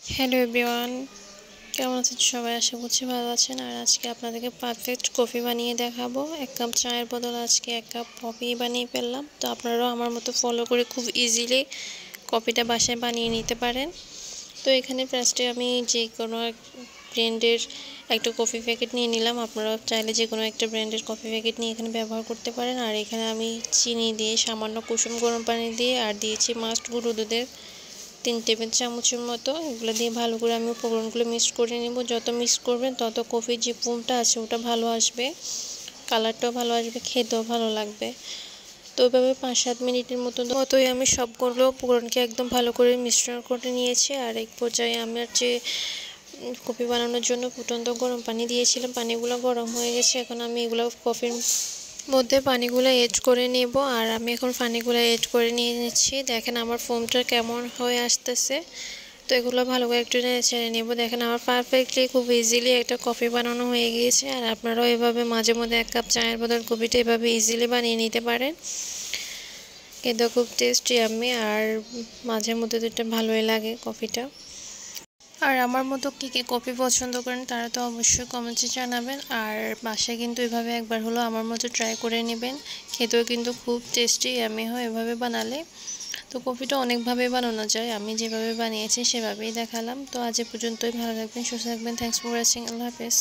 Hello everyone, কেমন আছেন সবাই? আশা করছি ভালো আছেন। আর আজকে আপনাদেরকে পারফেক্ট কফি বানিয়ে দেখাবো। 1 কাপ চায়ের বদলে আজকে 1 কাপ কফি বানিয়ে ফেললাম। তো আপনারাও আমার মতো ফলো করে খুব ইজিলি কফিটা বাসায় বানিয়ে নিতে পারেন। তো এখানে ফার্স্টে আমি যে কোনো এক ব্র্যান্ডের একটা কফি প্যাকেট নিয়ে নিলাম। আপনারা চাইলে যে কোনো একটা ব্র্যান্ডের কফি প্যাকেট নিয়ে এখানে ব্যবহার করতে পারেন। আর এখানে আমি চিনি দিয়ে, সামান্য কুসুম গরম পানি দিয়ে আর দিয়েছি মাস্ট গুঁড়ো দুধের 3 টেবিল চামচের মতো। এগুলো দিয়ে ভালো করে আমি উপকরণগুলো মিক্স করে নেব। যত মিক্স করবেন তত কফির যে ফোমটা আছে ওটা ভালো আসবে, কালারটাও ভালো আসবে, খেতেও ভালো লাগবে। তো ওইভাবে 5-7 মিনিটের মতোই আমি সবগুলো উপকরণকে একদম ভালো করে মিশ্রণ করে নিয়েছি। আর এক পর্যায়ে আমার যে কফি বানানোর জন্য ফুটন্ত গরম পানি দিয়েছিলাম, পানিগুলো গরম হয়ে গেছে। এখন আমি এগুলো কফির মধ্যে পানিগুলো এড করে নেব। আর আমি এখন পানিগুলো এড করে নিয়ে নিচ্ছি। দেখেন আমার ফোমটা কেমন হয়ে আসতেছে। তো এগুলো ভালো করে একটু ছেড়ে নেব। দেখেন আমার পারফেক্টলি খুব ইজিলি একটা কফি বানানো হয়ে গিয়েছে। আর আপনারাও এভাবে মাঝে মধ্যে 1 কাপ চায়ের বদল কফিটা এভাবে ইজিলি বানিয়ে নিতে পারেন। কিন্তু খুব টেস্টি আমি, আর মাঝে মধ্যে তো এটা ভালোই লাগে কফিটা। আর আমার মতো কে কফি পছন্দ করেন তারা তো অবশ্যই কমেন্টে জানাবেন। আর বাসায় কিন্তু এভাবে একবার হলো আমার মতো ট্রাই করে নেবেন। খেতেও কিন্তু খুব টেস্টি আমি হয় এভাবে বানালে। তো কফিটা অনেকভাবে বানানো যায়, আমি যেভাবে বানিয়েছি সেভাবেই দেখালাম। তো আজ এ পর্যন্তই। ভালো থাকবেন, সুস্থ থাকবেন। Thanks for watching. আল্লাহ হাফেজ।